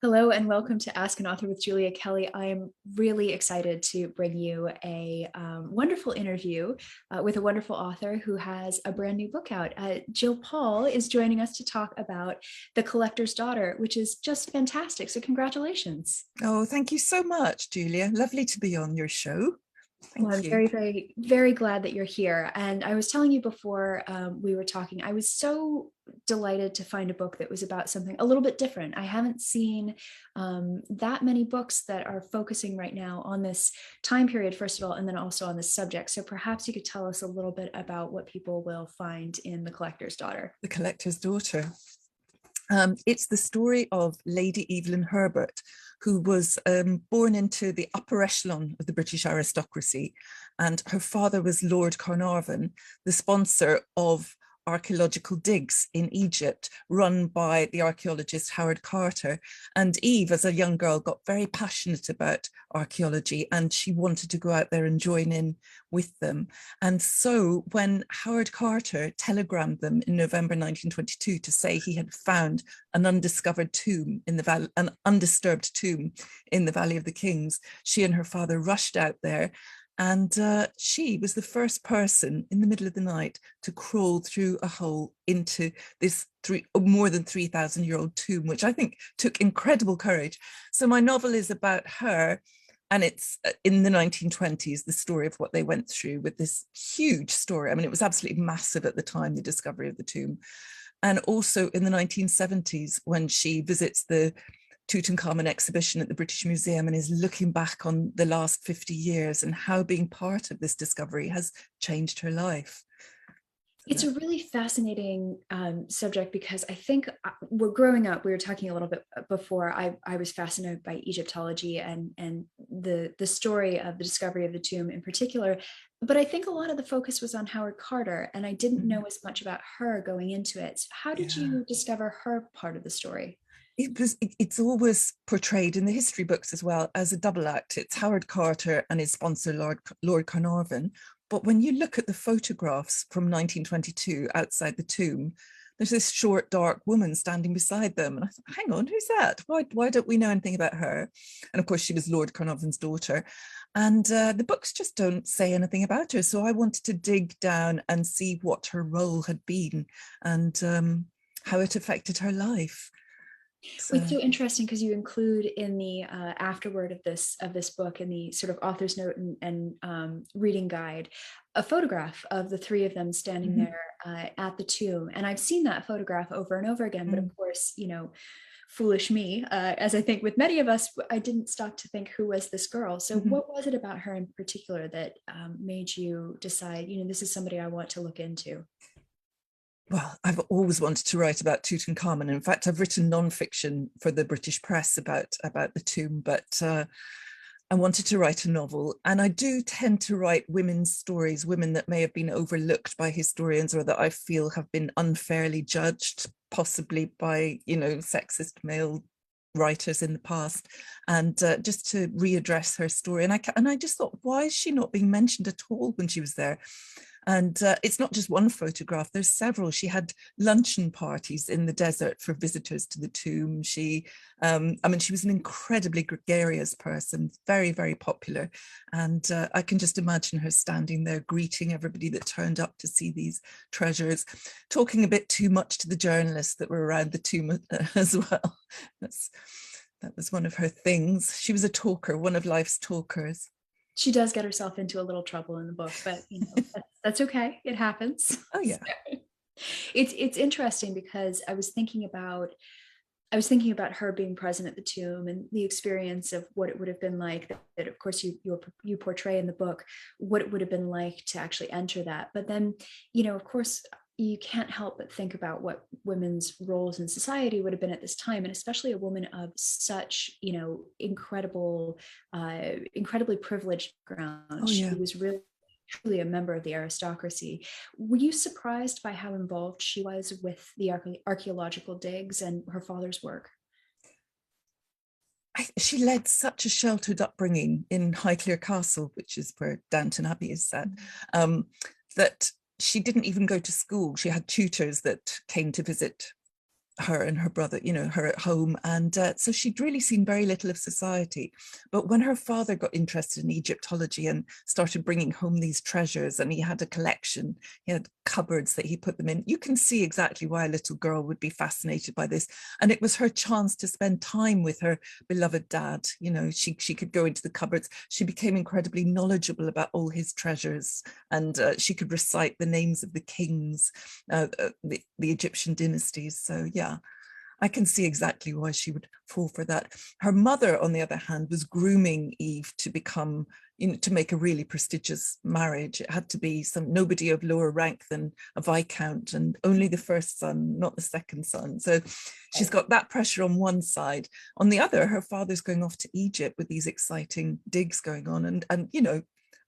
Hello and welcome to Ask an Author with Julia Kelly. I am really excited to bring you a wonderful interview with a wonderful author who has a brand new book out. Gill Paul is joining us to talk about The Collector's Daughter, which is just fantastic. So congratulations. Oh, thank you so much, Julia. Lovely to be on your show. Well, Thank I'm you. very, very, very glad that you're here. And I was telling you before we were talking, I was so delighted to find a book that was about something a little bit different. I haven't seen that many books that are focusing right now on this time period, first of all, and then also on this subject. So perhaps you could tell us a little bit about what people will find in The Collector's Daughter. The Collector's Daughter. It's the story of Lady Evelyn Herbert, who was born into the upper echelon of the British aristocracy. And her father was Lord Carnarvon, the sponsor of archaeological digs in Egypt run by the archaeologist Howard Carter. And Eve, as a young girl, got very passionate about archaeology and she wanted to go out there and join in with them. And so when Howard Carter telegrammed them in November 1922 to say he had found an undiscovered tomb in the valley, an undisturbed tomb in the Valley of the Kings, she and her father rushed out there. And she was the first person in the middle of the night to crawl through a hole into this more than 3,000-year-old tomb, which I think took incredible courage. So my novel is about her, and it's in the 1920s, the story of what they went through with this huge story. I mean, it was absolutely massive at the time, the discovery of the tomb. And also in the 1970s, when she visits the Tutankhamun exhibition at the British Museum and is looking back on the last 50 years and how being part of this discovery has changed her life. It's a really fascinating subject because I think we're growing up. We were talking a little bit before. I was fascinated by Egyptology and the story of the discovery of the tomb in particular. But I think a lot of the focus was on Howard Carter, and I didn't know as much about her going into it. So how did Yeah. you discover her part of the story? It's always portrayed in the history books as well as a double act. It's Howard Carter and his sponsor, Lord Carnarvon. But when you look at the photographs from 1922 outside the tomb, there's this short, dark woman standing beside them. And I thought, hang on, who's that? Why don't we know anything about her? And of course, she was Lord Carnarvon's daughter. And the books just don't say anything about her. So I wanted to dig down and see what her role had been and how it affected her life. Well, So it's so interesting because you include in the afterword of this book in the sort of author's note and reading guide a photograph of the three of them standing mhm, there at the tomb, and I've seen that photograph over and over again. But of mm, course, foolish me, as I think with many of us, I didn't stop to think who was this girl. So, mhm. what was it about her in particular that made you decide, this is somebody I want to look into? Well, I've always wanted to write about Tutankhamun. In fact, I've written non-fiction for the British press about the tomb, but I wanted to write a novel. And I do tend to write women's stories, women that may have been overlooked by historians or that I feel have been unfairly judged, possibly by, sexist male writers in the past, and just to readdress her story. And I just thought, why is she not being mentioned at all when she was there? And it's not just one photograph, there's several. She had luncheon parties in the desert for visitors to the tomb. She was an incredibly gregarious person, very, very popular. And I can just imagine her standing there greeting everybody that turned up to see these treasures, talking a bit too much to the journalists that were around the tomb as well. That was one of her things. She was a talker, one of life's talkers. She does get herself into a little trouble in the book, but that's okay. It happens. Oh, So, yeah. it's interesting because I was thinking about her being present at the tomb and the experience of what it would have been like that of course you portray in the book, what it would have been like to actually enter that. But then, of course, you can't help but think about what women's roles in society would have been at this time, and especially a woman of such, incredibly privileged Oh, ground. She yeah. was really truly a member of the aristocracy. Were you surprised by how involved she was with the archaeological digs and her father's work? She led such a sheltered upbringing in Highclere Castle, which is where Downton Abbey is set, um, that she didn't even go to school. She had tutors that came to visit her and her brother, her at home. And so she'd really seen very little of society. But when her father got interested in Egyptology and started bringing home these treasures, and he had a collection, he had cupboards that he put them in, you can see exactly why a little girl would be fascinated by this. And it was her chance to spend time with her beloved dad. She could go into the cupboards. She became incredibly knowledgeable about all his treasures, and she could recite the names of the kings, the Egyptian dynasties. So yeah, I can see exactly why she would fall for that. Her mother, on the other hand, was grooming Eve to become, to make a really prestigious marriage. It had to be nobody of lower rank than a viscount, and only the first son, not the second son. So she's got that pressure on one side. On the other, her father's going off to Egypt with these exciting digs going on, and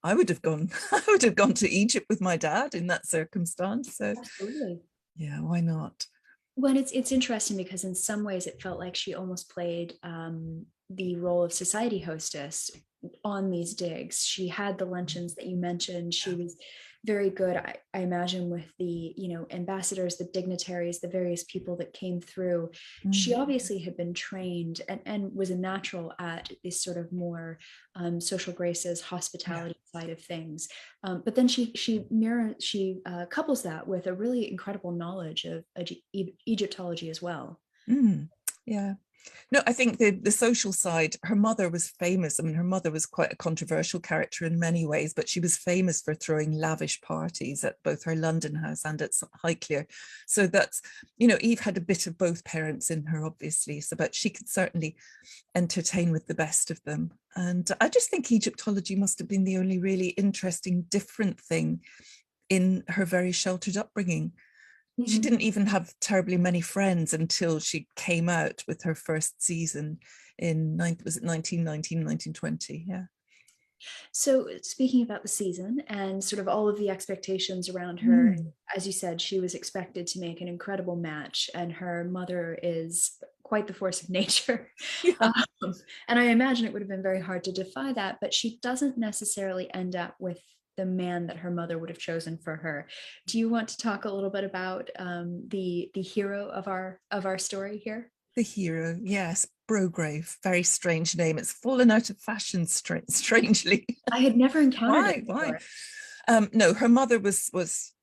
I would have gone. I would have gone to Egypt with my dad in that circumstance. So, Absolutely. yeah, why not? Well, it's interesting because in some ways it felt like she almost played the role of society hostess on these digs. She had the luncheons that you mentioned. She was very good, I imagine, with the ambassadors, the dignitaries, the various people that came through. She obviously had been trained and was a natural at this sort of more social graces, hospitality side of things. But then she couples that with a really incredible knowledge of Egyptology as well. Yeah. No, I think the social side, her mother was famous. I mean, her mother was quite a controversial character in many ways, but she was famous for throwing lavish parties at both her London house and at Highclere. So that's, Eve had a bit of both parents in her, obviously, but she could certainly entertain with the best of them. And I just think Egyptology must have been the only really interesting, different thing in her very sheltered upbringing. She didn't even have terribly many friends until she came out with her first season in, was it 1919, 1920? Yeah. So speaking about the season and sort of all of the expectations around her, as you said, she was expected to make an incredible match, and her mother is quite the force of nature. Yeah. And I imagine it would have been very hard to defy that, but she doesn't necessarily end up with the man that her mother would have chosen for her. Do you want to talk a little bit about the hero of our story here? The hero, yes, Brograve, very strange name. It's fallen out of fashion strangely. I had never encountered it Why? before. No, her mother was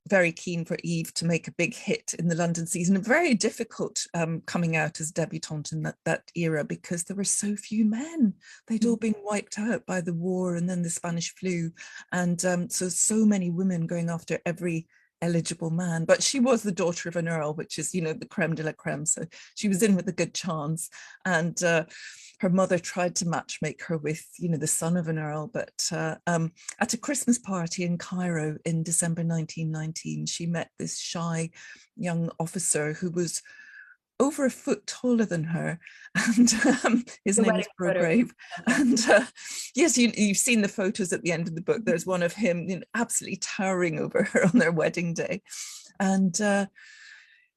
very keen for Eve to make a big hit in the London season. Very difficult coming out as debutante in that era because there were so few men. They'd all been wiped out by the war and then the Spanish flu, and so many women going after every eligible man. But she was the daughter of an earl, which is the creme de la creme. So she was in with a good chance, and her mother tried to matchmake her with the son of an earl, but at a Christmas party in Cairo in December 1919, she met this shy young officer who was over a foot taller than her, and his name was Brograve. And yes, you've seen the photos at the end of the book. There's one of him absolutely towering over her on their wedding day, and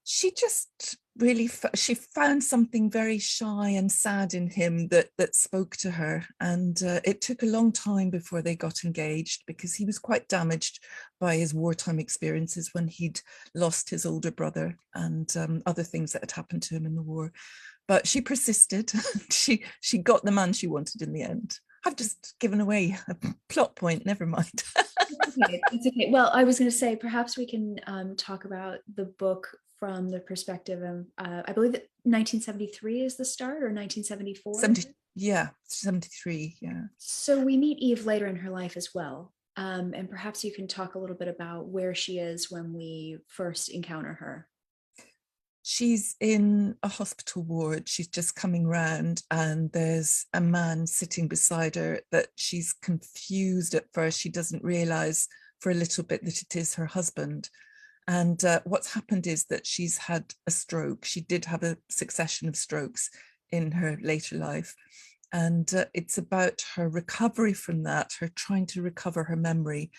she just really she found something very shy and sad in him that spoke to her, and it took a long time before they got engaged because he was quite damaged by his wartime experiences when he'd lost his older brother and other things that had happened to him in the war. But she persisted. she got the man she wanted in the end. I've just given away a plot point, never mind. It's okay. Well, I was going to say perhaps we can talk about the book from the perspective of I believe that 1973 is the start, or 1974. 73. Yeah. So we meet Eve later in her life as well, and perhaps you can talk a little bit about where she is when we first encounter her. She's in a hospital ward. She's just coming round, and there's a man sitting beside her that she's confused at first. She doesn't realize for a little bit that it is her husband. And what's happened is that she's had a stroke. She did have a succession of strokes in her later life. And it's about her recovery from that, her trying to recover her memory.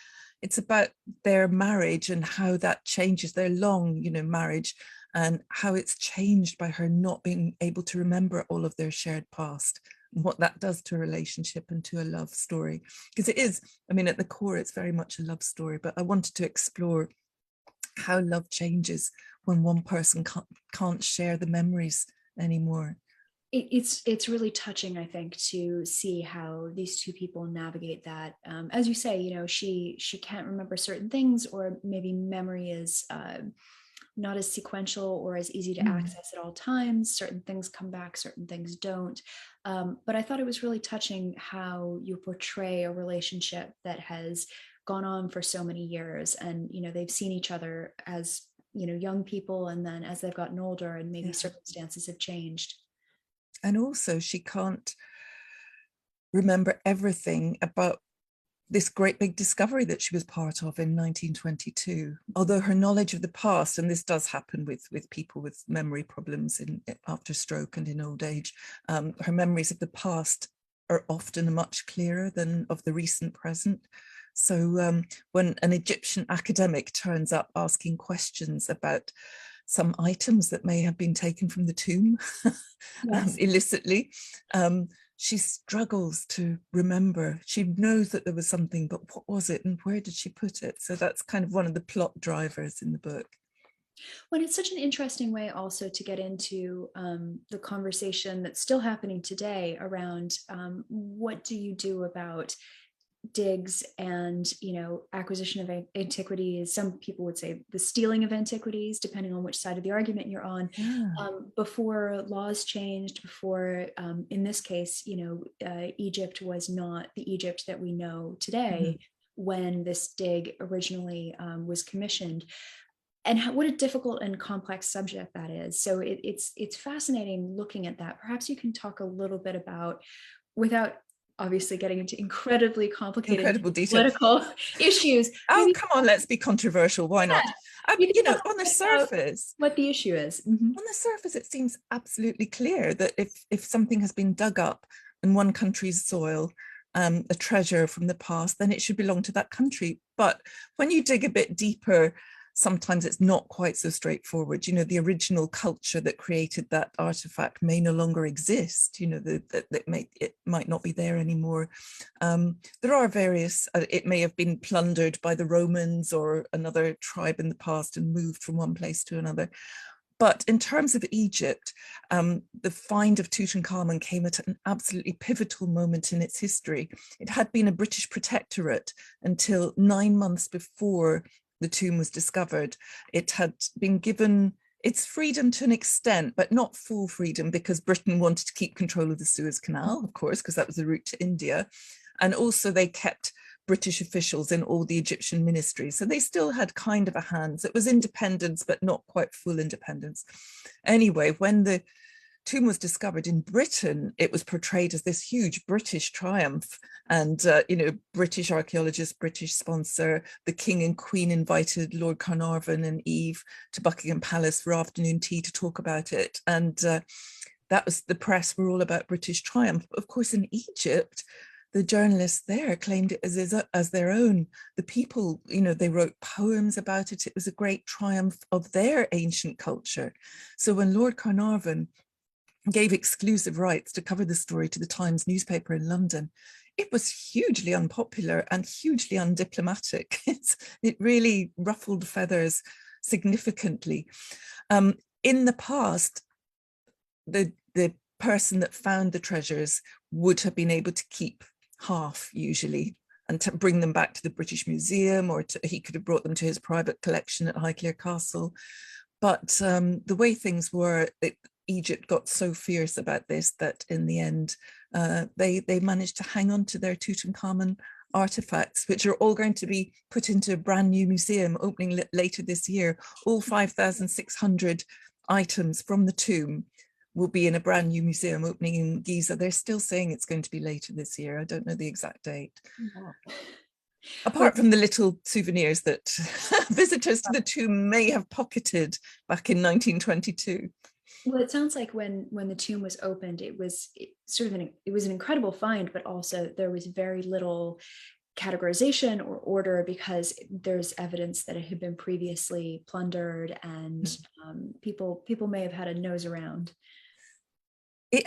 It's about their marriage and how that changes their long, marriage, and how it's changed by her not being able to remember all of their shared past, and what that does to a relationship and to a love story. Because it is, at the core, it's very much a love story, but I wanted to explore how love changes when one person can't share the memories anymore. It's really touching, I think, to see how these two people navigate that. As you say, you know, she can't remember certain things, or maybe memory is not as sequential or as easy to access at all times. Certain things come back, certain things don't. But I thought it was really touching how you portray a relationship that has gone on for so many years, and you know, they've seen each other as, you know, young people, and then as they've gotten older and maybe circumstances have changed. And also, she can't remember everything about this great big discovery that she was part of in 1922. Although her knowledge of the past, and this does happen with people with memory problems after stroke and in old age, her memories of the past are often much clearer than of the recent present. So when an Egyptian academic turns up asking questions about some items that may have been taken from the tomb illicitly, she struggles to remember. She knows that there was something, but what was it and where did she put it? So that's kind of one of the plot drivers in the book. Well, it's such an interesting way also to get into the conversation that's still happening today around what do you do about digs and, you know, acquisition of antiquities. Some people would say the stealing of antiquities, depending on which side of the argument you're on. Yeah. Before laws changed, before in this case, you know, Egypt was not the Egypt that we know today when this dig originally was commissioned. And what a difficult and complex subject that is. So it's fascinating looking at that. Perhaps you can talk a little bit about, without obviously getting into incredibly complicated Incredible detail. political issues. Oh, Maybe, come on, let's be controversial. Why not? you You can know, talk on the about surface, what the issue is. on the surface, it seems absolutely clear that if something has been dug up in one country's soil, a treasure from the past, then it should belong to that country. But when you dig a bit deeper, sometimes it's not quite so straightforward. You know, the original culture that created that artifact may no longer exist. You know, it might not be there anymore. There are various, it may have been plundered by the Romans or another tribe in the past and moved from one place to another. But in terms of Egypt, the find of Tutankhamun came at an absolutely pivotal moment in its history. It had been a British protectorate until 9 months before the tomb was discovered. It had been given its freedom to an extent, but not full freedom, because Britain wanted to keep control of the Suez Canal, of course, because that was the route to India. And also they kept British officials in all the Egyptian ministries. So they still had kind of a hand. So it was independence, but not quite full independence. Anyway, when the tomb was discovered in Britain, it was portrayed as this huge British triumph. And, you know, British archaeologists, British sponsor, the King and Queen invited Lord Carnarvon and Eve to Buckingham Palace for afternoon tea to talk about it. And that was, the press were all about British triumph. But of course, in Egypt, the journalists there claimed it as their own. The people, you know, they wrote poems about it. It was a great triumph of their ancient culture. So when Lord Carnarvon gave exclusive rights to cover the story to the Times newspaper in London, it was hugely unpopular and hugely undiplomatic. It really ruffled feathers significantly. In the past, the person that found the treasures would have been able to keep half usually and to bring them back to the British Museum, or he could have brought them to his private collection at Highclere Castle. But the way things were, Egypt got so fierce about this that in the end, they managed to hang on to their Tutankhamun artifacts, which are all going to be put into a brand new museum opening later this year. All 5,600 items from the tomb will be in a brand new museum opening in Giza. They're still saying it's going to be later this year. I don't know the exact date. Wow. Apart from the little souvenirs that visitors to the tomb may have pocketed back in 1922. Well, it sounds like when the tomb was opened, it was an incredible find, but also there was very little categorization or order, because there's evidence that it had been previously plundered, and people may have had a nose around. There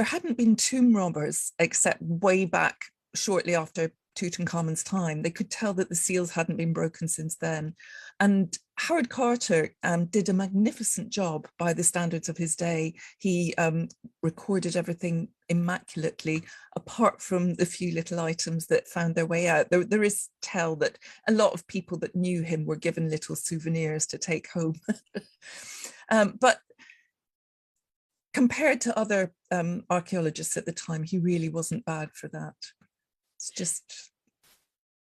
hadn't been tomb robbers except way back shortly after Tutankhamun's time. They could tell that the seals hadn't been broken since then. And Howard Carter did a magnificent job by the standards of his day. He recorded everything immaculately, apart from the few little items that found their way out. There is tell that a lot of people that knew him were given little souvenirs to take home. But compared to other archaeologists at the time, he really wasn't bad for that.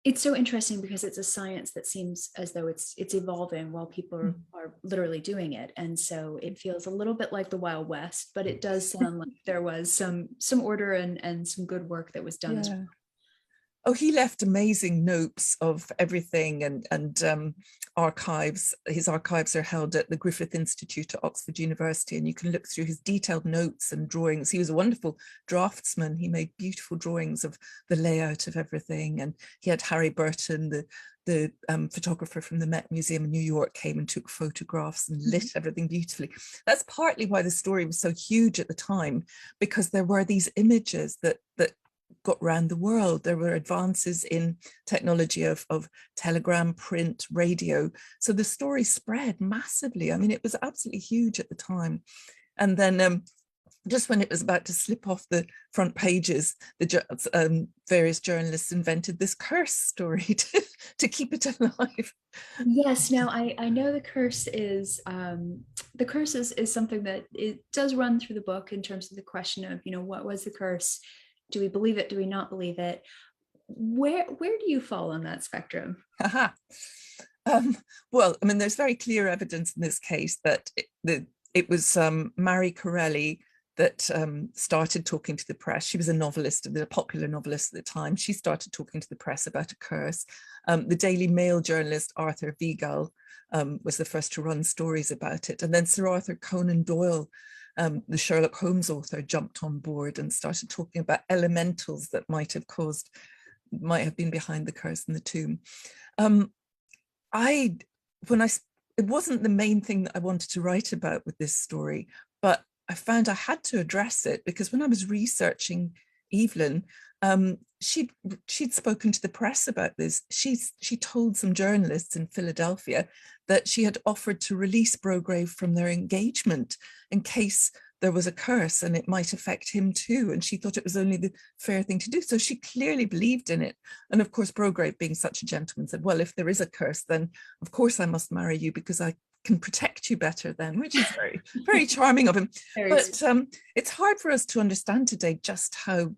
It's so interesting because it's a science that seems as though it's evolving while people are literally doing it. And so it feels a little bit like the Wild West, but it does sound like there was some order and some good work that was done. Yeah. Oh, he left amazing notes of everything, and archives. His archives are held at the Griffith Institute at Oxford University, and you can look through his detailed notes and drawings. He was a wonderful draftsman. He made beautiful drawings of the layout of everything, and he had Harry Burton, the photographer from the Met Museum in New York, came and took photographs and lit everything beautifully. That's partly why the story was so huge at the time, because there were these images that got around the world. There were advances in technology of telegram, print, radio. So the story spread massively. I mean, it was absolutely huge at the time. And then just when it was about to slip off the front pages, the various journalists invented this curse story to keep it alive. Yes, now I know the curse is something that it does run through the book in terms of the question of, what was the curse? Do we believe it? Do we not believe it? Where do you fall on that spectrum? Well, I mean, there's very clear evidence in this case that it was Marie Corelli that started talking to the press. She was a novelist, a popular novelist at the time. She started talking to the press about a curse. The Daily Mail journalist Arthur Weigall was the first to run stories about it. And then Sir Arthur Conan Doyle, the Sherlock Holmes author, jumped on board and started talking about elementals that might have been behind the curse in the tomb. It wasn't the main thing that I wanted to write about with this story, but I found I had to address it because when I was researching Evelyn, she'd spoken to the press about this. She told some journalists in Philadelphia that she had offered to release Brograve from their engagement in case there was a curse and it might affect him too. And she thought it was only the fair thing to do. So she clearly believed in it. And of course, Brograve, being such a gentleman, said, well, if there is a curse, then of course I must marry you because I can protect you better then, which is very, very charming of him. But it's hard for us to understand today just how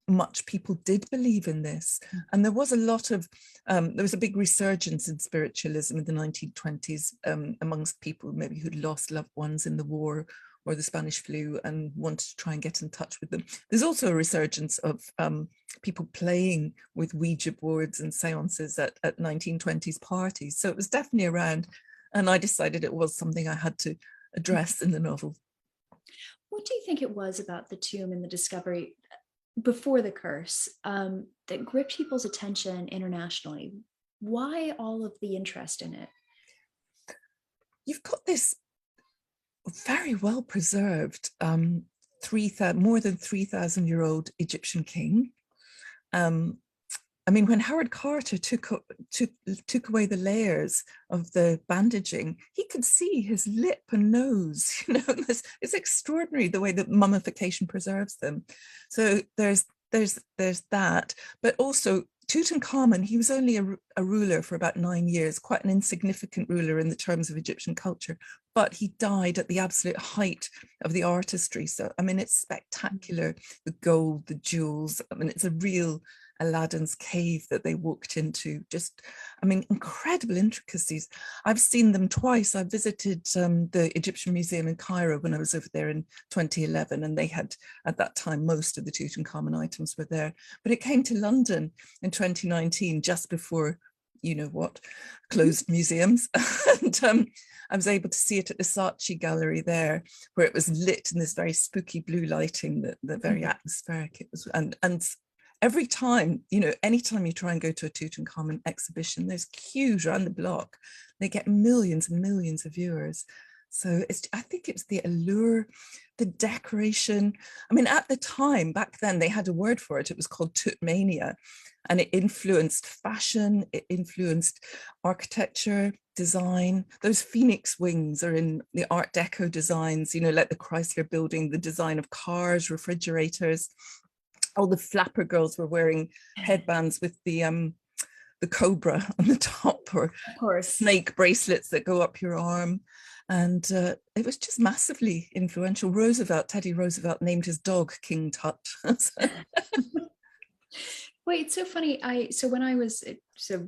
much people did believe in this. And there was a lot of, there was a big resurgence in spiritualism in the 1920s amongst people maybe who'd lost loved ones in the war or the Spanish flu and wanted to try and get in touch with them. There's also a resurgence of people playing with Ouija boards and seances at 1920s parties. So it was definitely around. And I decided it was something I had to address in the novel. What do you think it was about the tomb and the discovery before the curse that gripped people's attention internationally? Why all of the interest in it? You've got this very well preserved more than 3,000-year-old Egyptian king. I mean, when Howard Carter took away the layers of the bandaging, he could see his lip and nose. It's extraordinary the way that mummification preserves them. So there's that, but also Tutankhamun, he was only a ruler for about 9 years, quite an insignificant ruler in the terms of Egyptian culture, but he died at the absolute height of the artistry. So, I mean, it's spectacular, the gold, the jewels. I mean, it's a real Aladdin's cave that they walked into. Just, I mean, incredible intricacies. I've seen them twice. I visited the Egyptian Museum in Cairo when I was over there in 2011, and they had, at that time, most of the Tutankhamun items were there. But it came to London in 2019, just before, closed museums. And I was able to see it at the Saatchi Gallery there, where it was lit in this very spooky blue lighting, that very atmospheric it was. And every time, anytime you try and go to a Tutankhamun exhibition, there's queues around the block. They get millions and millions of viewers. So I think it's the allure, the decoration. I mean, at the time, back then, they had a word for it. It was called Tutmania, and it influenced fashion, it influenced architecture, design. Those phoenix wings are in the Art Deco designs, you know, like the Chrysler building, the design of cars, refrigerators. All the flapper girls were wearing headbands with the cobra on the top, or Of course. snake bracelets that go up your arm. And it was just massively influential. Teddy Roosevelt named his dog King Tut. Wait, it's so funny. So when I was so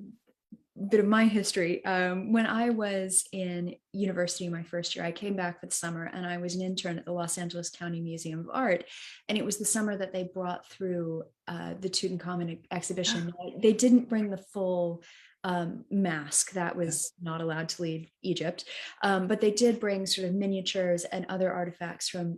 bit of my history. When I was in university my first year, I came back for the summer and I was an intern at the Los Angeles County Museum of Art. And it was the summer that they brought through the Tutankhamun exhibition. They didn't bring the full mask that was not allowed to leave Egypt, but they did bring sort of miniatures and other artifacts from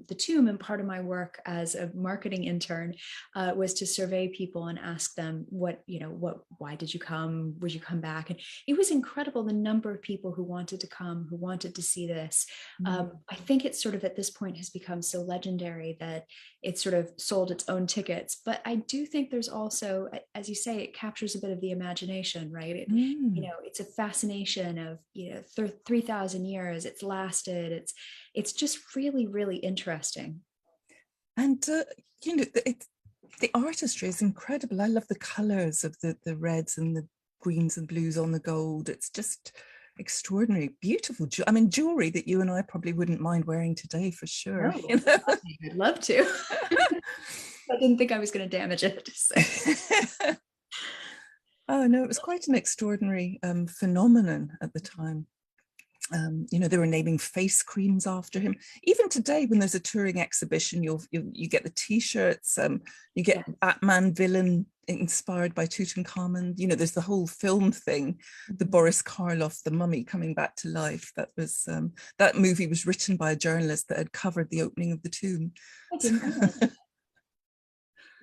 the tomb. And part of my work as a marketing intern was to survey people and ask them why did you come? Would you come back? And it was incredible the number of people who wanted to come, who wanted to see this. I think it's sort of at this point has become so legendary that it sort of sold its own tickets. But I do think there's also, as you say, it captures a bit of the imagination, right? It's a fascination of 3,000 years. It's lasted. It's just really, really interesting. And the artistry is incredible. I love the colors of the reds and the greens and blues on the gold. It's just extraordinary, beautiful. I mean, jewelry that you and I probably wouldn't mind wearing today for sure. No, I'd love to. I didn't think I was going to damage it. So. Oh no, it was quite an extraordinary phenomenon at the time. They were naming face creams after him. Even today, when there's a touring exhibition, you get the T-shirts. You get Batman villain inspired by Tutankhamun. There's the whole film thing, the Boris Karloff, the mummy coming back to life. That was that movie was written by a journalist that had covered the opening of the tomb. I didn't know.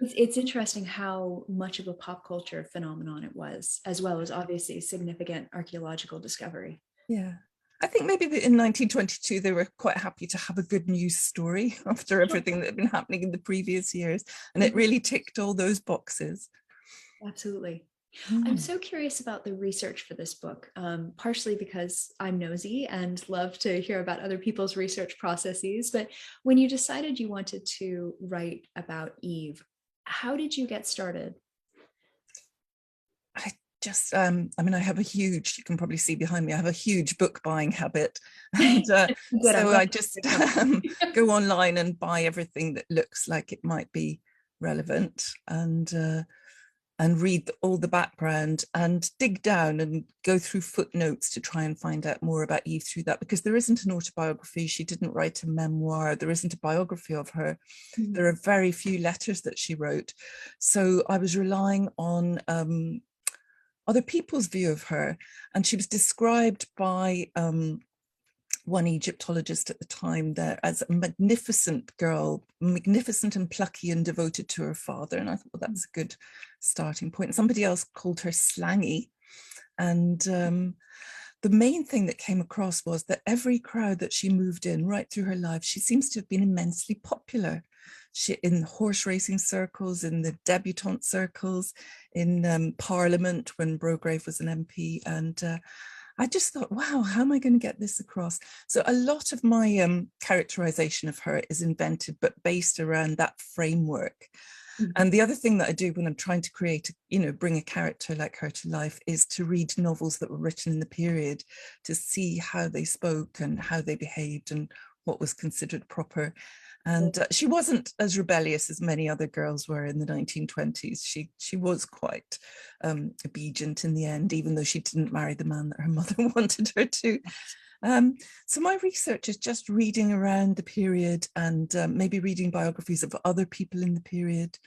It's interesting how much of a pop culture phenomenon it was, as well as obviously significant archaeological discovery. Yeah. I think maybe in 1922, they were quite happy to have a good news story after everything that had been happening in the previous years. And it really ticked all those boxes. Absolutely. I'm so curious about the research for this book, partially because I'm nosy and love to hear about other people's research processes. But when you decided you wanted to write about Eve, how did you get started? I just, I have a huge, you can probably see behind me, I have a huge book buying habit. And so I just go online and buy everything that looks like it might be relevant, and read all the background and dig down and go through footnotes to try and find out more about Eve through that, because there isn't an autobiography. She didn't write a memoir. There isn't a biography of her. There are very few letters that she wrote. So I was relying on other people's view of her. And she was described by one Egyptologist at the time there as a magnificent girl, magnificent and plucky and devoted to her father. And I thought, well, that's a good starting point. Somebody else called her slangy. And the main thing that came across was that every crowd that she moved in right through her life, she seems to have been immensely popular. In horse racing circles, in the debutante circles, in Parliament when Brograve was an MP. And I just thought, wow, how am I going to get this across? So a lot of my characterization of her is invented, but based around that framework. And the other thing that I do when I'm trying to create, bring a character like her to life, is to read novels that were written in the period to see how they spoke and how they behaved and what was considered proper. And she wasn't as rebellious as many other girls were in the 1920s. She was quite obedient in the end, even though she didn't marry the man that her mother wanted her to. So my research is just reading around the period and maybe reading biographies of other people in the period.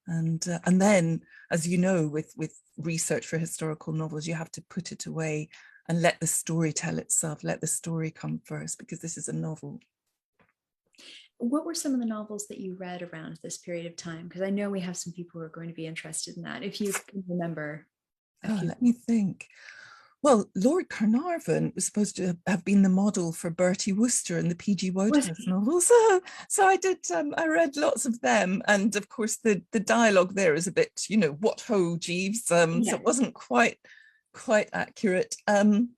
And then, as you know, with research for historical novels, you have to put it away and let the story tell itself, let the story come first, because this is a novel. What were some of the novels that you read around this period of time? Because I know we have some people who are going to be interested in that. If you can remember. Let me think. Well, Lord Carnarvon was supposed to have been the model for Bertie Wooster and the P.G. Was Wodehouse he? novels. So I did. I read lots of them, and of course the dialogue there is a bit, what ho, Jeeves. So Yeah. it wasn't quite accurate. Don't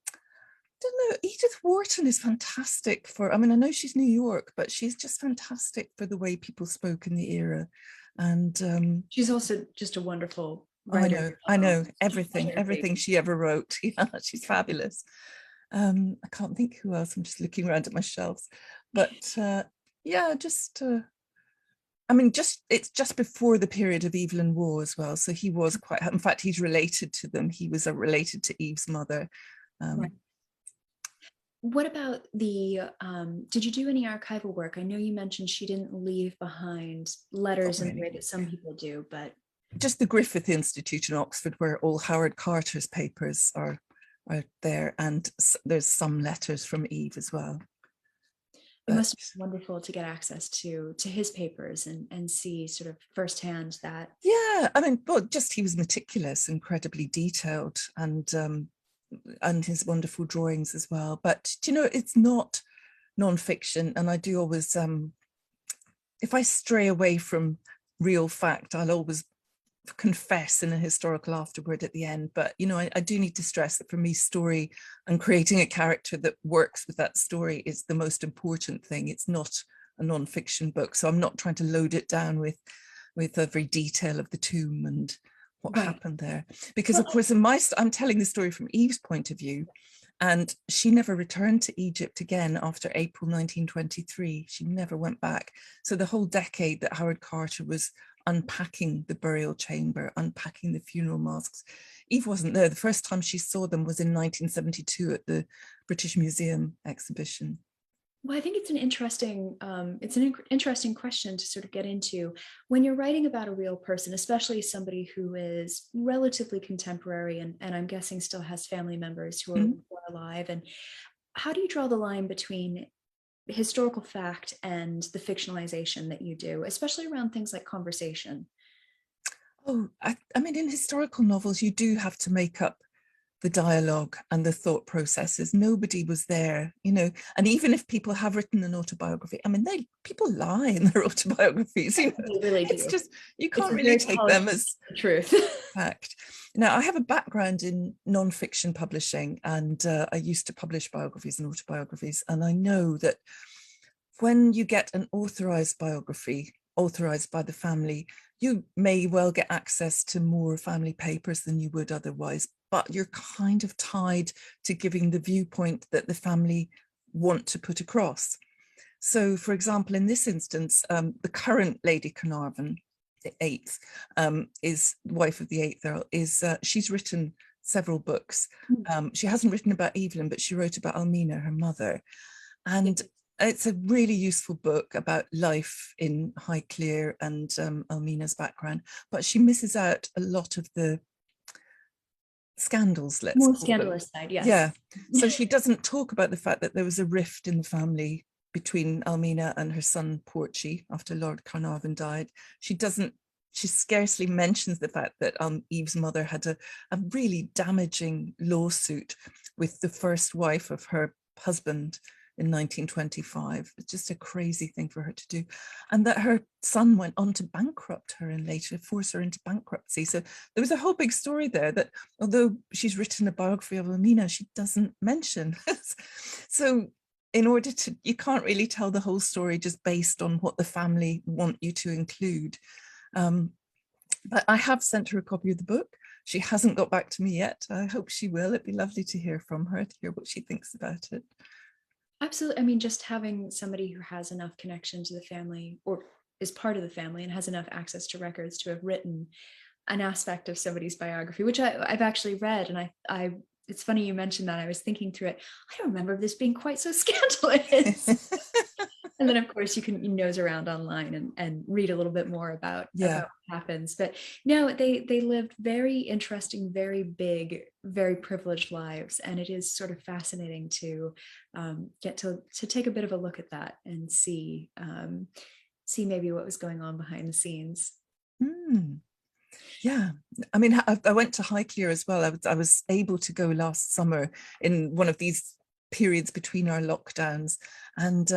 know. Edith Wharton is fantastic for. I mean, I know she's New York, but she's just fantastic for the way people spoke in the era, and She's also just a wonderful oh, I writer. know, I know Pleasure everything read. she ever wrote. Yeah, she's fabulous. I can't think who else. I'm just looking around at my shelves, but yeah, just. I mean, it's just before the period of Evelyn Waugh as well. So he was quite. In fact, he's related to them. He was related to Eve's mother. Right. Um, What about did you do any archival work? I know you mentioned she didn't leave behind not letters in the way really. that some people do, but Just the Griffith Institute in Oxford, where all Howard Carter's papers are there, and there's some letters from Eve as well. it But must be wonderful to get access to his papers and see sort of firsthand that. yeah, I mean, well, just he was meticulous, incredibly detailed, and his wonderful drawings as well. But it's not non-fiction, and I do always, if I stray away from real fact, I'll always confess in a historical afterword at the end. But I do need to stress that for me, story and creating a character that works with that story is the most important thing. It's not a non-fiction book, so I'm not trying to load it down with every detail of the tomb and what Right. happened there, because Well, of course I'm telling the story from Eve's point of view, and she never returned to Egypt again after April 1923. She never went back. So the whole decade that Howard Carter was unpacking the burial chamber, unpacking the funeral masks, Eve wasn't there. The first time she saw them was in 1972 at the British Museum exhibition. Well, I think it's an interesting question to sort of get into when you're writing about a real person, especially somebody who is relatively contemporary and I'm guessing still has family members who are Mm. alive. And how do you draw the line between historical fact and the fictionalization that you do, especially around things like conversation? Oh, I mean, in historical novels, you do have to make up the dialogue and the thought processes. Nobody was there, and even if people have written an autobiography, I mean, people lie in their autobiographies. They really It's do. just, you It's can't a really very take polished them as truth. fact. Now, I have a background in non-fiction publishing, and I used to publish biographies and autobiographies, and I know that when you get an authorized biography authorized by the family, you may well get access to more family papers than you would otherwise, but you're kind of tied to giving the viewpoint that the family want to put across. So, for example, in this instance, the current Lady Carnarvon, the eighth, is wife of the eighth Earl, she's written several books. She hasn't written about Evelyn, but she wrote about Almina, her mother. And it's a really useful book about life in Highclere and Almina's background, but she misses out a lot of the scandals, let's More call them. scandalous side, yes. Yeah. So she doesn't talk about the fact that there was a rift in the family between Almina and her son Porchy after Lord Carnarvon died. She scarcely mentions the fact that Eve's mother had a really damaging lawsuit with the first wife of her husband in 1925. It's just a crazy thing for her to do. And that her son went on to bankrupt her and later force her into bankruptcy. So there was a whole big story there that although she's written a biography of Almina, she doesn't mention. So you can't really tell the whole story just based on what the family want you to include. But I have sent her a copy of the book. She hasn't got back to me yet. I hope she will. It'd be lovely to hear from her, to hear what she thinks about it. Absolutely. I mean, just having somebody who has enough connection to the family or is part of the family and has enough access to records to have written an aspect of somebody's biography, which I've actually read. And I it's funny you mentioned that. I was thinking through it. I don't remember this being quite so scandalous. And then of course you can nose around online and read a little bit more about Yeah. what happens. But no, they lived very interesting, very big, very privileged lives. And it is sort of fascinating to get to take a bit of a look at that and see maybe what was going on behind the scenes. Mm. Yeah, I mean, I went to Highclere as well. I was able to go last summer in one of these periods between our lockdowns, and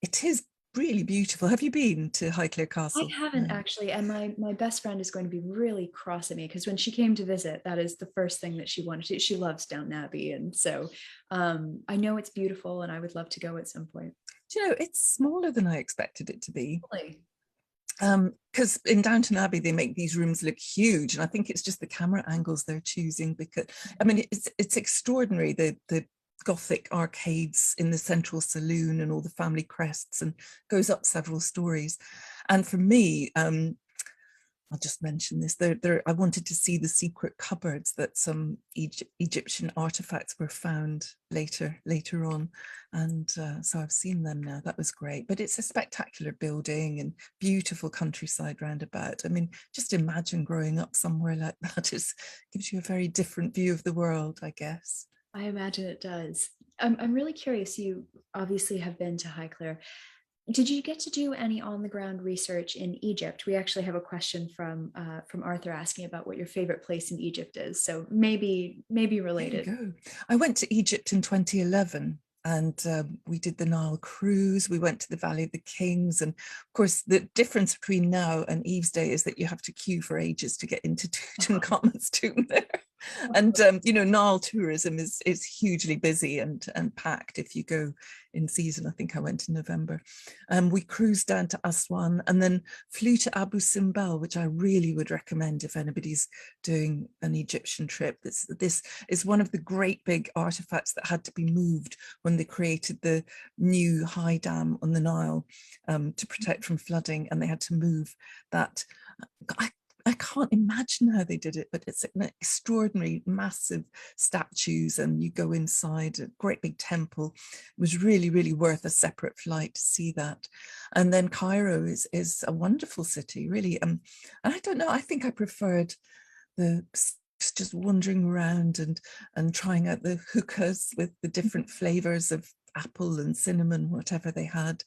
it is really beautiful. Have you been to Highclere I Castle? haven't actually, and my best friend is going to be really cross at me because when she came to visit, that is the first thing that she wanted to. She loves Downton Abbey, and so I know it's beautiful, and I would love to go at some point. Do you know, it's smaller than I expected it to be. Really? Because in Downton Abbey they make these rooms look huge, and I think it's just the camera angles they're choosing. Because I mean, it's extraordinary, the Gothic arcades in the central saloon and all the family crests, and goes up several stories. And for me, I'll just mention this. I wanted to see the secret cupboards that some Egyptian artifacts were found later on, and so I've seen them now. That was great. But it's a spectacular building and beautiful countryside roundabout. I mean, just imagine growing up somewhere like that. It gives you a very different view of the world, I guess. I imagine it does. I'm really curious. You obviously have been to Highclere. Did you get to do any on the ground research in Egypt? We actually have a question from Arthur asking about what your favorite place in Egypt is. So maybe There you related. go. I went to Egypt in 2011, and we did the Nile cruise. We went to the Valley of the Kings. And of course, the difference between now and Eve's day is that you have to queue for ages to get into Tutankhamun's tomb there. And Nile tourism is hugely busy and packed if you go in season. I think I went in November. We cruised down to Aswan and then flew to Abu Simbel, which I really would recommend if anybody's doing an Egyptian trip. This is one of the great big artifacts that had to be moved when they created the new high dam on the Nile to protect from flooding, and they had to move that. I can't imagine how they did it, but it's an extraordinary, massive statues, and you go inside a great big temple. It was really, really worth a separate flight to see that. And then Cairo is a wonderful city, really. And I don't know, I think I preferred the just wandering around and trying out the hookahs with the different flavors of apple and cinnamon, whatever they had.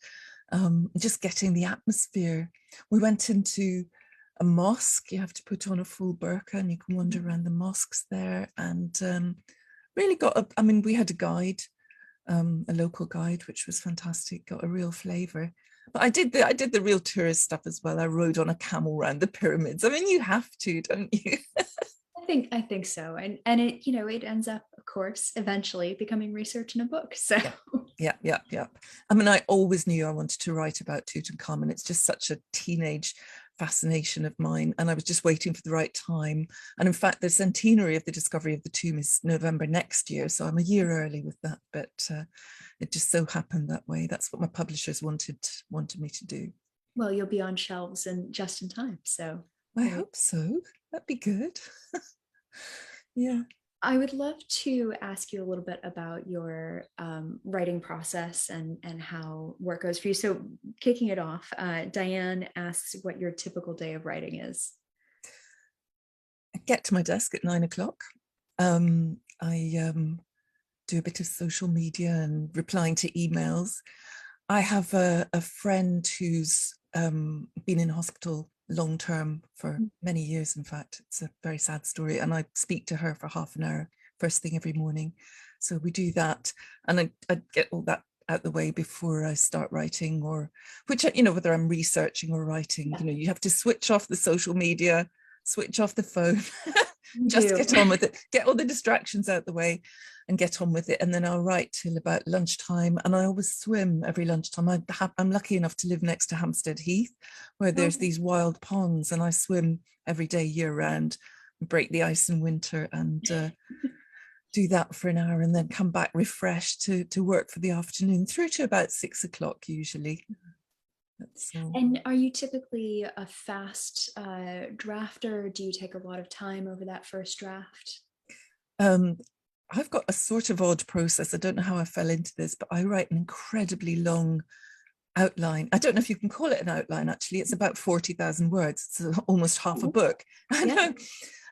Just getting the atmosphere. We went into a mosque. You have to put on a full burqa and you can wander around the mosques there, and really I mean, we had a guide, a local guide, which was fantastic, got a real flavor. But I did the real tourist stuff as well. I rode on a camel around the pyramids. I mean, you have to, don't you? I think so. And it ends up, of course, eventually becoming research in a book. So Yeah. I mean, I always knew I wanted to write about Tutankhamun. It's just such a teenage fascination of mine, and I was just waiting for the right time. And in fact, the centenary of the discovery of the tomb is November next year, so I'm a year early with that. But it just so happened that way. That's what my publishers wanted me to do. well, you'll be on shelves and just in time. So I hope so. That'd be good. Yeah. I would love to ask you a little bit about your writing process and how work goes for you. So, kicking it off, Diane asks what your typical day of writing is. I get to my desk at 9 o'clock. I do a bit of social media and replying to emails. I have a friend who's been in hospital long term for many years. In fact, it's a very sad story, and I speak to her for half an hour first thing every morning. So we do that, and I get all that out the way before I start writing, or which, whether I'm researching or writing, you have to switch off the social media, switch off the phone, just get on with it, get all the distractions out the way and get on with it. And then I'll write till about lunchtime, and I always swim every lunchtime. I'm lucky enough to live next to Hampstead Heath, where there's these wild ponds, and I swim every day year round, break the ice in winter, and do that for an hour, and then come back refreshed to work for the afternoon through to about 6 o'clock usually. And are you typically a fast drafter? Do you take a lot of time over that first draft? I've got a sort of odd process. I don't know how I fell into this, but I write an incredibly long outline. I don't know if you can call it an outline, actually. It's about 40,000 words. It's almost half a book. I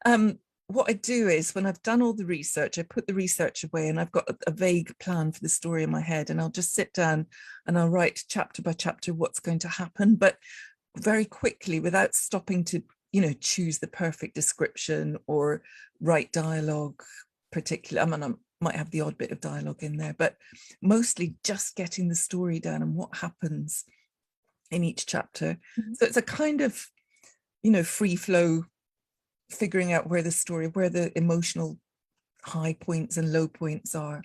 know. What I do is when I've done all the research, I put the research away, and I've got a vague plan for the story in my head, and I'll just sit down and I'll write chapter by chapter what's going to happen, but very quickly, without stopping to choose the perfect description or write dialogue particularly. I mean, I might have the odd bit of dialogue in there, but mostly just getting the story down and what happens in each chapter. Mhm. So it's a kind of, free flow, figuring out where the emotional high points and low points are.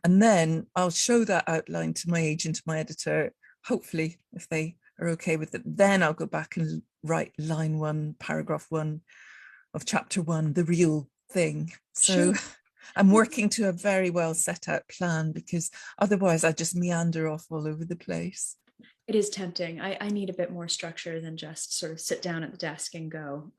And then I'll show that outline to my agent, my editor, hopefully, if they are okay with it. Then I'll go back and write line 1, paragraph 1 of chapter 1, the real thing. So Sure. I'm working to a very well set out plan, because otherwise I just meander off all over the place. It is tempting. I need a bit more structure than just sort of sit down at the desk and go,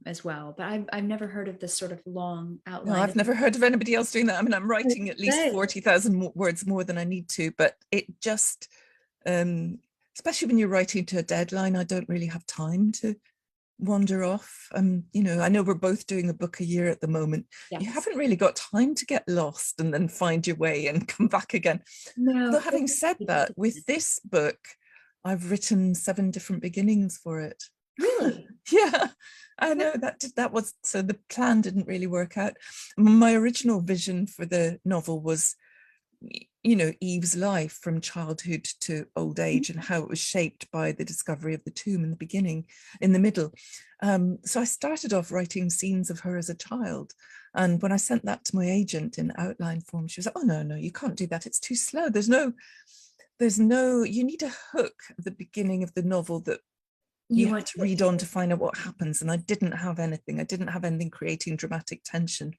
as well. But I've never heard of this sort of long No, outline. I've never heard of anybody else doing that. I mean, I'm writing at least 40,000 words more than I need to, but it just, especially when you're writing to a deadline, I don't really have time to wander off. I know we're both doing a book a year at the moment. Yes. You haven't really got time to get lost and then find your way and come back again. No. Though having said that, with this book, I've written 7 different beginnings for it. Really? Yeah, I know that was, so the plan didn't really work out. My original vision for the novel was, Eve's life from childhood to old age and how it was shaped by the discovery of the tomb in the beginning, in the middle. So I started off writing scenes of her as a child. And when I sent that to my agent in outline form, she was like, oh, no, you can't do that. It's too slow. There's no, you need a hook at the beginning of the novel that you have to read on to find out what happens. And I didn't have anything. Creating dramatic tension.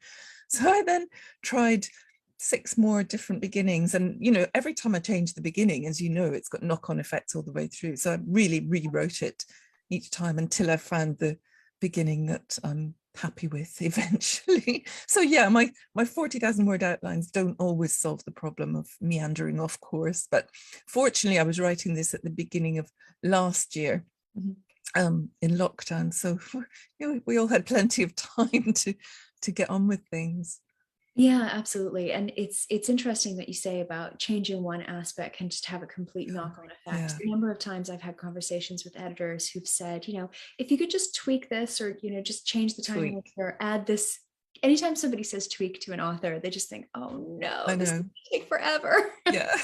So I then tried 6 more different beginnings. And, every time I change the beginning, as you know, it's got knock-on effects all the way through. So I really rewrote it each time until I found the beginning that I'm happy with eventually. So yeah, my 40,000 word outlines don't always solve the problem of meandering off course. But fortunately, I was writing this at the beginning of last year. Mm-hmm. In lockdown, so we all had plenty of time to get on with things. Yeah, absolutely. And it's interesting that you say about changing one aspect can just have a complete knock-on effect. Yeah. The number of times I've had conversations with editors who've said, if you could just tweak this, or, just change the timing or add this. Anytime somebody says tweak to an author, they just think, oh no, I know. This will take forever. Yeah.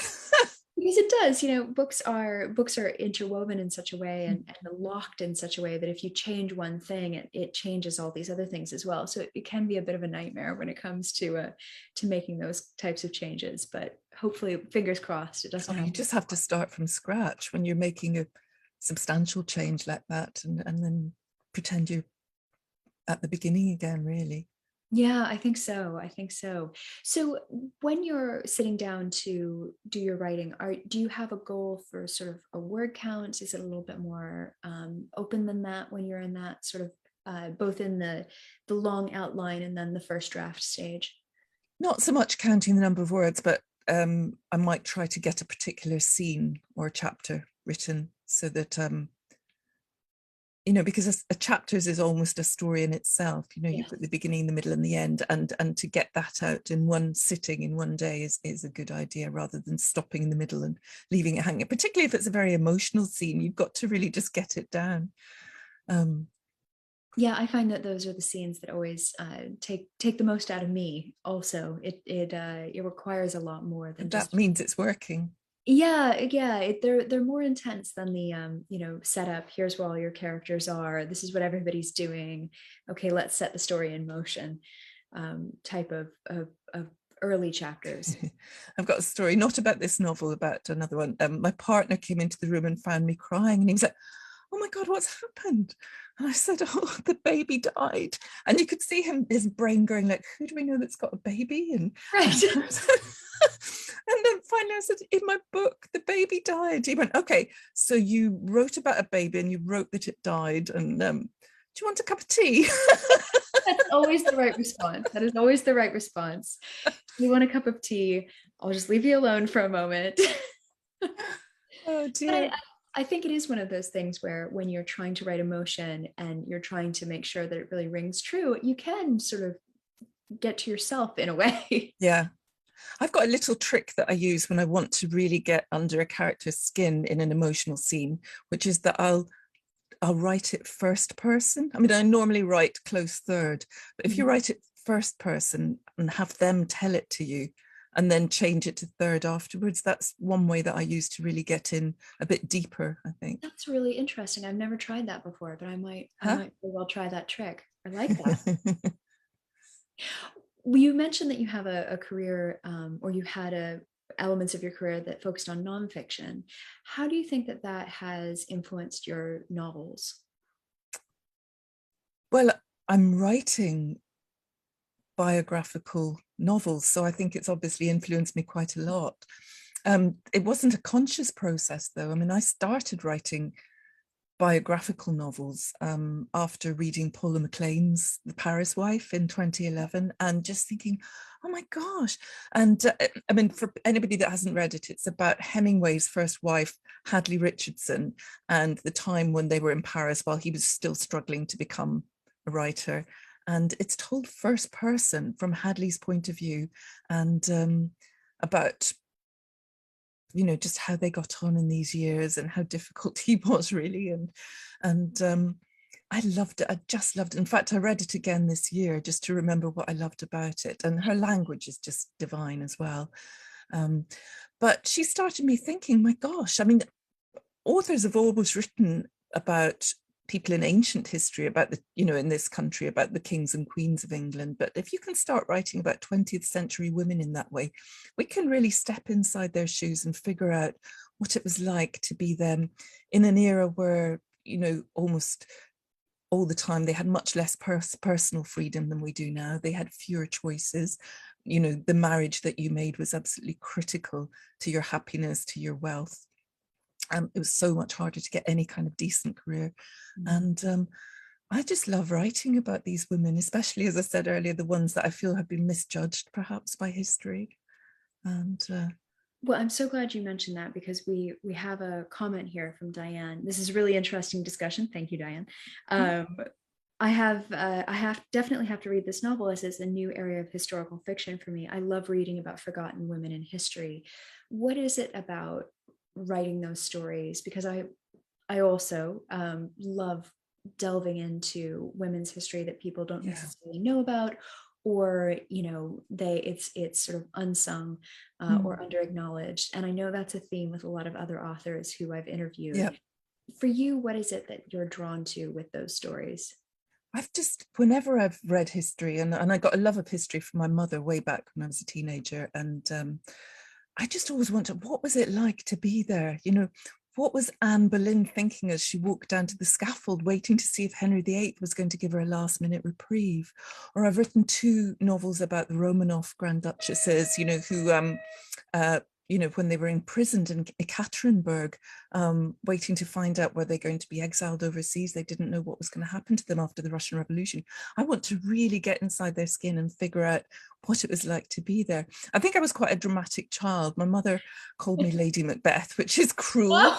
Because it does, books are interwoven in such a way and locked in such a way that if you change one thing, it changes all these other things as well. So it can be a bit of a nightmare when it comes to making those types of changes. But hopefully, fingers crossed, it doesn't happen. You just have to start from scratch when you're making a substantial change like that, and then pretend you're at the beginning again, really. Yeah, I think so. So when you're sitting down to do your writing, do you have a goal for sort of a word count? Is it a little bit more open than that when you're in that sort of both in the long outline and then the first draft stage? Not so much counting the number of words, but I might try to get a particular scene or a chapter written so that because a chapters is almost a story in itself. You've got the beginning, the middle, and the end, and to get that out in one sitting in one day is a good idea, rather than stopping in the middle and leaving it hanging. Particularly if it's a very emotional scene, you've got to really just get it down. Yeah, I find that those are the scenes that always take the most out of me. Also, it requires a lot more than that means it's working. Yeah, they're more intense than the setup. Here's where all your characters are. This is what everybody's doing. Okay, let's set the story in motion. Type of early chapters. I've got a story, not about this novel, about another one. My partner came into the room and found me crying, and he was like, "Oh my God, what's happened?" And I said, "Oh, the baby died." And you could see his brain going like, "Who do we know that's got a baby?" And right. And then finally I said, "In my book, the baby died." He went, "Okay, so you wrote about a baby and you wrote that it died, and do you want a cup of tea?" That's always the right response. That is always the right response. You want a cup of tea? I'll just leave you alone for a moment. Oh dear. I think it is one of those things where when you're trying to write emotion and you're trying to make sure that it really rings true, you can sort of get to yourself in a way. Yeah. I've got a little trick that I use when I want to really get under a character's skin in an emotional scene, which is that I'll I'll write it first person. I mean, I normally write close third, but if you write it first person and have them tell it to you and then change it to third afterwards, that's one way that I use to really get in a bit deeper, I think. That's really interesting. I've never tried that before, but I Huh? might very well try that trick. I like that. Well, you mentioned that you have a career, or you had elements of your career that focused on nonfiction. How do you think that that has influenced your novels? Well, I'm writing biographical novels, so I think it's obviously influenced me quite a lot. It wasn't a conscious process, though. I mean, I started writing biographical novels after reading Paula McLean's The Paris Wife in 2011 and just thinking, oh my gosh. And I mean, for anybody that hasn't read it, it's about Hemingway's first wife, Hadley Richardson, and the time when they were in Paris while he was still struggling to become a writer. And it's told first person from Hadley's point of view, and about just how they got on in these years and how difficult he was, really. And I loved it. I just loved it. In fact, I read it again this year just to remember what I loved about it. And her language is just divine as well. But she started me thinking, my gosh, I mean, authors have always written about people in ancient history, about in this country, about the kings and queens of England. But if you can start writing about 20th century women in that way, we can really step inside their shoes and figure out what it was like to be them in an era where, almost all the time they had much less personal freedom than we do now. They had fewer choices. The marriage that you made was absolutely critical to your happiness, to your wealth. It was so much harder to get any kind of decent career. And I just love writing about these women, especially, as I said earlier, the ones that I feel have been misjudged perhaps by history. And well, I'm so glad you mentioned that, because we have a comment here from Diane. This is a really interesting discussion. Thank you, Diane. I definitely have to read this novel, as it's a new area of historical fiction for me. I love reading about forgotten women in history. What is it about writing those stories? Because I also love delving into women's history that people don't necessarily know about, or it's sort of unsung or underacknowledged. And I know that's a theme with a lot of other authors who I've interviewed. Yeah. For you, what is it that you're drawn to with those stories? Whenever I've read history, and I got a love of history from my mother way back when I was a teenager, and I just always wondered, what was it like to be there? What was Anne Boleyn thinking as she walked down to the scaffold, waiting to see if Henry VIII was going to give her a last-minute reprieve? Or I've written 2 novels about the Romanov Grand Duchesses, who, when they were imprisoned in Ekaterinburg, waiting to find out were they going to be exiled overseas. They didn't know what was going to happen to them after the Russian Revolution. I want to really get inside their skin and figure out what it was like to be there. I think I was quite a dramatic child. My mother called me Lady Macbeth, which is cruel. I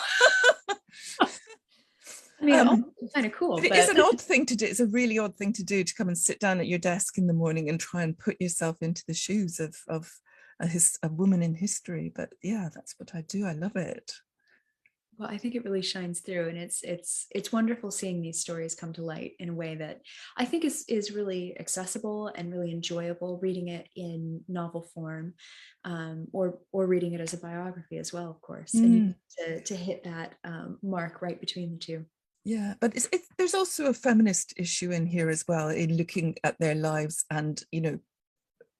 mean, kind of cool. But it is an odd thing to do. It's a really odd thing to do, to come and sit down at your desk in the morning and try and put yourself into the shoes of a woman in history. But yeah, that's what I do. I love it. Well, I think it really shines through, and it's wonderful seeing these stories come to light in a way that I think is really accessible and really enjoyable, reading it in novel form, or reading it as a biography as well, of course. And to hit that mark right between the two. Yeah, but there's also a feminist issue in here as well, in looking at their lives and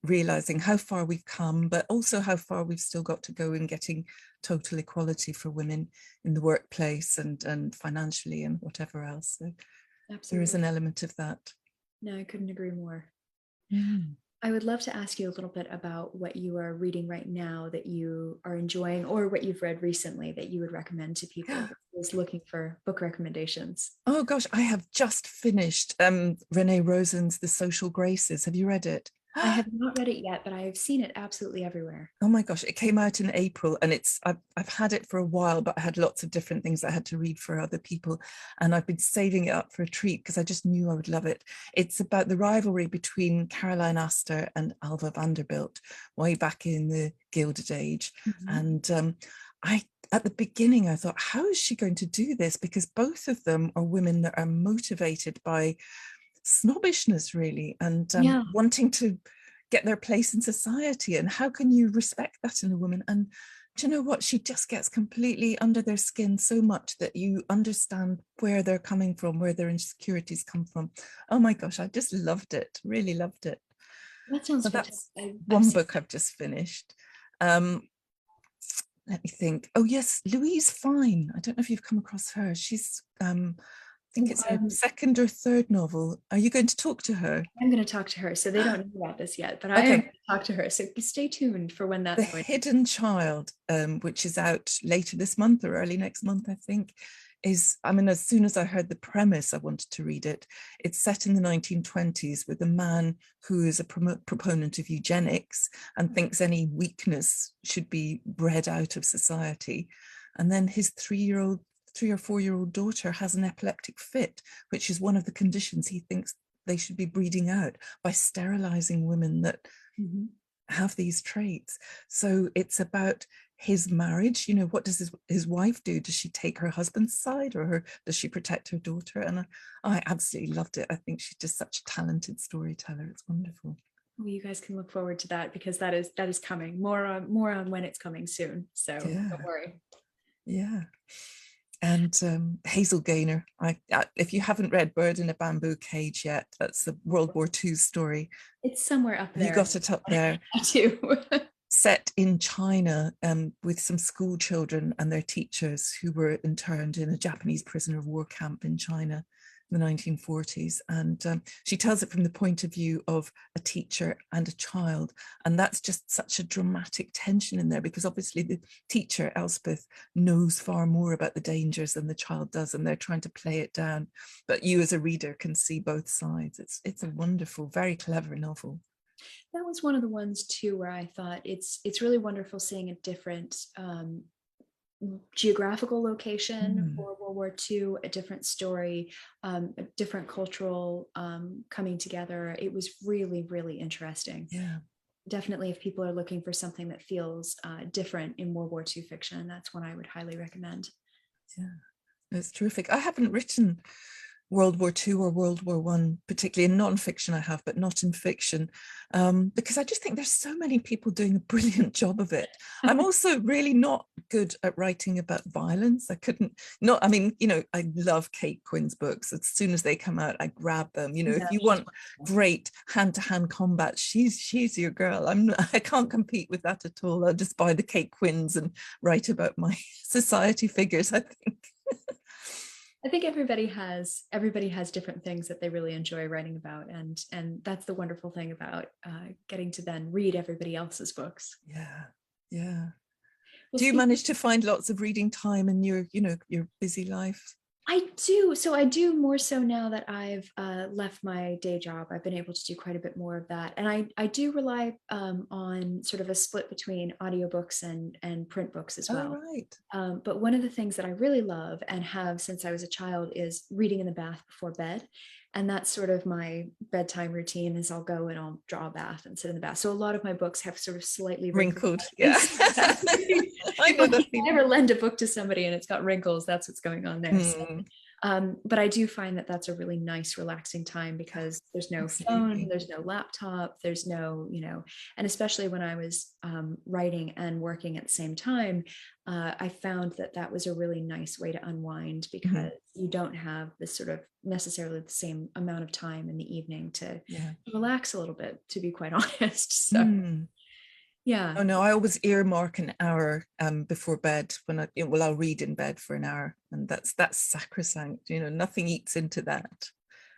realizing how far we've come, but also how far we've still got to go in getting total equality for women in the workplace and financially and whatever else. So there is an element of that. No, I couldn't agree more. I would love to ask you a little bit about what you are reading right now that you are enjoying, or what you've read recently that you would recommend to people who's looking for book recommendations. Oh gosh, I have just finished Renee Rosen's The Social Graces. Have you read it? I have not read it yet, but I have seen it absolutely everywhere. Oh my gosh, it came out in April, and I've had it for a while, but I had lots of different things I had to read for other people, and I've been saving it up for a treat because I just knew I would love it. It's about the rivalry between Caroline Astor and Alva Vanderbilt way back in the Gilded Age. And at the beginning, I thought, how is she going to do this? Because both of them are women that are motivated by snobbishness, really, and Yeah. wanting to get their place in society. And how can you respect that in a woman? And do you know what? She just gets completely under their skin so much that you understand where they're coming from, where their insecurities come from. Oh my gosh, I just loved it, really loved it. That sounds So fantastic. that's I've one seen. book I've just finished. Um, Let me think. Oh yes, Louise Fine. I don't know if you've come across her. She's I think it's her Um, second or third novel. Are you going to talk to her? I'm going to talk to her. So they don't know about this yet, but I am going Okay. to talk to her. So stay tuned for when The that's going. Hidden Child, which is out later this month or early next month, I think, is, I mean, as soon as I heard the premise, I wanted to read it. It's set in the 1920s with a man who is a proponent of eugenics and thinks any weakness should be bred out of society. And then his 3 or 4 year old daughter has an epileptic fit, which is one of the conditions he thinks they should be breeding out by sterilizing women that Mhm. have these traits. So it's about his marriage. You know, what does his wife do? Does she take her husband's side, or does she protect her daughter? And I absolutely loved it. I think she's just such a talented storyteller. It's wonderful. Well, you guys can look forward to that because that is coming. More on when it's coming soon. So don't Yeah, worry. yeah. And Hazel Gaynor. If you haven't read Bird in a Bamboo Cage yet, that's a World War II story. It's somewhere up Have you there. got it up there? I do. Set in China, with some school children and their teachers who were interned in a Japanese prisoner of war camp in China in the 1940s. And she tells it from the point of view of a teacher and a child. And that's just such a dramatic tension in there, because obviously the teacher, Elspeth, knows far more about the dangers than the child does, and they're trying to play it down. But you as a reader can see both sides. It's a wonderful, very clever novel. That was one of the ones too where I thought it's really wonderful seeing a different geographical location Mm, for World War II, a different story, a different cultural coming together. It was really, really interesting. yeah. Definitely, if people are looking for something that feels different in World War II fiction, that's one I would highly recommend. Yeah, it's terrific. I haven't written World War II or World War I, particularly in non-fiction I have, but not in fiction, because I just think there's so many people doing a brilliant job of it. I'm also really not good at writing about violence. I couldn't, not, I mean, I love Kate Quinn's books. As soon as they come out, I grab them. Yeah, If you she's want wonderful. great hand-to-hand combat, she's your girl. I can't compete with that at all. I'll just buy the Kate Quinns and write about my society figures, I think. I think everybody has different things that they really enjoy writing about, and that's the wonderful thing about getting to then read everybody else's books. Yeah, yeah. Well, Do you speaking manage to find lots of reading time in your busy life? I do. So I do more so now that I've left my day job. I've been able to do quite a bit more of that. And I do rely on sort of a split between audiobooks and print books as Oh, well. right. But one of the things that I really love and have since I was a child is reading in the bath before bed. And that's sort of my bedtime routine is I'll go and I'll draw a bath and sit in the bath. So a lot of my books have sort of slightly wrinkled Wrinkled. Yeah. edges. I know the If I feeling. ever lend a book to somebody and it's got wrinkles, that's what's going on there. So Mm, but I do find that that's a really nice, relaxing time because there's no phone, absolutely. there's no laptop, there's no, and especially when I was writing and working at the same time, I found that that was a really nice way to unwind Mhm. because you don't have this sort of necessarily the same amount of time in the evening to Yeah. relax a little bit, to be quite honest. So, Mm. yeah. Oh no, I always earmark an hour before bed when I'll read in bed for an hour, and that's sacrosanct. Nothing eats into that.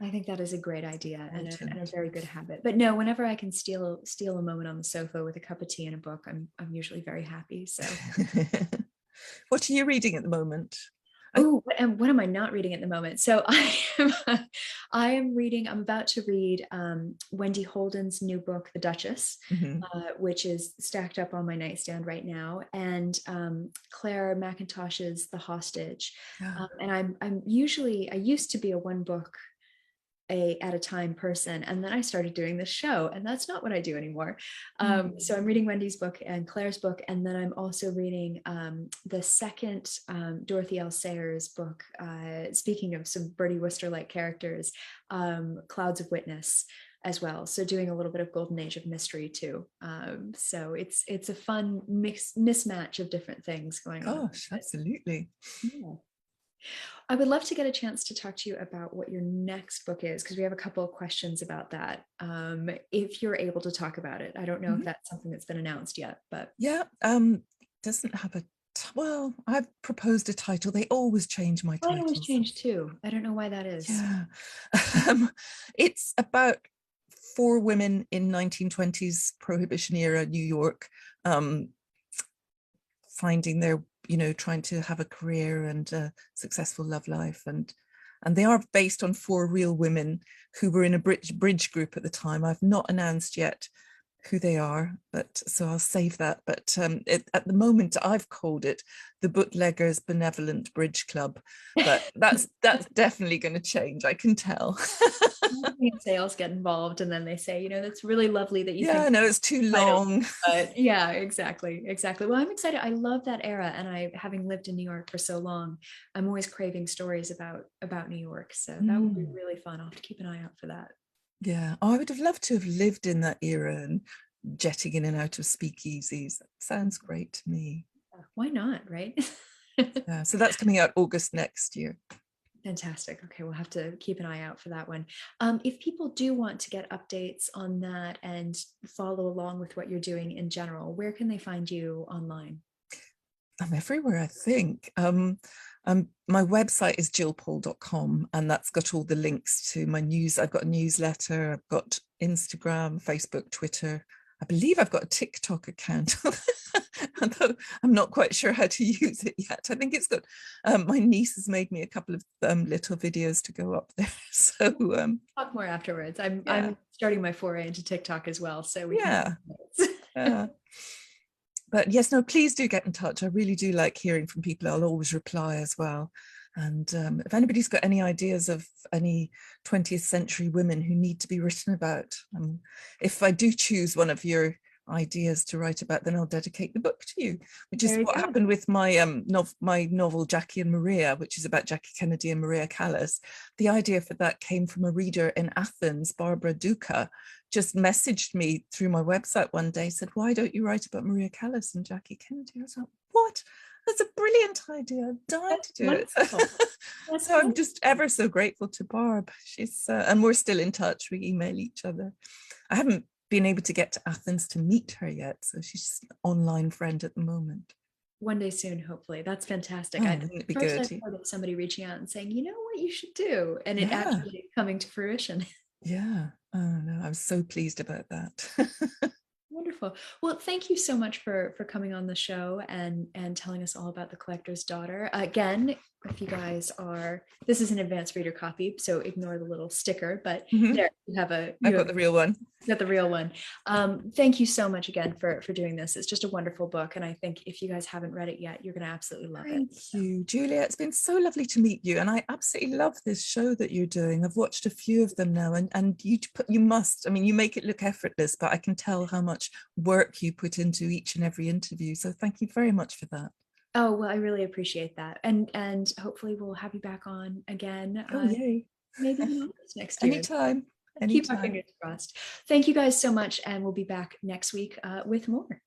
I think that is a great idea and a Important. very good habit. But no, whenever I can steal a moment on the sofa with a cup of tea and a book, I'm usually very happy. So, What are you reading at the moment? I oh, and what am I not reading at the moment? So I am reading. I'm about to read Wendy Holden's new book, The Duchess, mhm. which is stacked up on my nightstand right now, and Claire McIntosh's The Hostage. Yeah. And I used to be a one book at a time person, and then I started doing this show, and that's not what I do anymore. Mm. So I'm reading Wendy's book and Claire's book, and then I'm also reading the second Dorothy L. Sayers book, speaking of some Bertie Wooster like characters, Clouds of Witness as well, so doing a little bit of golden age of mystery too. So it's a fun mismatch of different things going on. Gosh, absolutely. Yeah. I would love to get a chance to talk to you about what your next book is, because we have a couple of questions about that. If you're able to talk about it, I don't know if that's something that's been announced yet, but yeah, doesn't have a well, I've proposed a title. They always change my I always titles. change too. I don't know why that is. Yeah, it's about 4 women in 1920s Prohibition era New York, finding their, trying to have a career and a successful love life, and they are based on 4 real women who were in a bridge group at the time. I've not announced yet who they are, but so I'll save that. But at the moment, I've called it the Bootleggers Benevolent Bridge Club, but that's definitely going to change. I can tell. Sales get involved, and then they say, that's really lovely that you Yeah, think no, it's too long. but yeah, exactly. Well, I'm excited. I love that era, and having lived in New York for so long, I'm always craving stories about New York. So that would be really fun. I'll have to keep an eye out for that. Yeah, I would have loved to have lived in that era and jetting in and out of speakeasies. That sounds great to me. Why not, right? Yeah, so that's coming out August next year. Fantastic. Okay, we'll have to keep an eye out for that one. If people do want to get updates on that and follow along with what you're doing in general, where can they find you online? I'm everywhere, I think. My website is gillpaul.com, and that's got all the links to my news. I've got a newsletter, I've got Instagram, Facebook, Twitter. I believe I've got a TikTok account, although I'm not quite sure how to use it yet. I think it's got, my niece has made me a couple of little videos to go up there. So talk more afterwards. I'm yeah. I'm starting my foray into TikTok as well, so we yeah. can. Yeah. But yes, no, please do get in touch. I really do like hearing from people. I'll always reply as well. And if anybody's got any ideas of any 20th century women who need to be written about, if I do choose one of your ideas to write about, then I'll dedicate the book to you, which is what happened with my my novel Jackie and Maria, which is about Jackie Kennedy and Maria Callas. The idea for that came from a reader in Athens, Barbara Duca, just messaged me through my website one day, said, why don't you write about Maria Callas and Jackie Kennedy? I was like, what? That's a brilliant idea. I'm dying to do it. So I'm just ever so grateful to Barb. She's and we're still in touch. We email each other. I haven't been able to get to Athens to meet her yet, so she's just an online friend at the moment. One day soon, hopefully. That's fantastic. Wouldn't it be first good? I've heard of somebody reaching out and saying, you know what you should do, and it actually coming to fruition. Yeah. Oh no, I'm so pleased about that. Wonderful. Well, thank you so much for coming on the show and telling us all about The Collector's Daughter. Again, if you guys are, this is an advanced reader copy, so ignore the little sticker, but there you have I've got the real one. Got the real one. Thank you so much again for doing this. It's just a wonderful book, and I think if you guys haven't read it yet, you're going to absolutely love it. Thank you, Julia. It's been so lovely to meet you, and I absolutely love this show that you're doing. I've watched a few of them now, and you must. I mean, you make it look effortless, but I can tell how much work you put into each and every interview. So thank you very much for that. Oh, well, I really appreciate that, and hopefully we'll have you back on again. Oh yay! Maybe in August next year. Anytime. Keep our fingers crossed. Thank you guys so much, and we'll be back next week with more.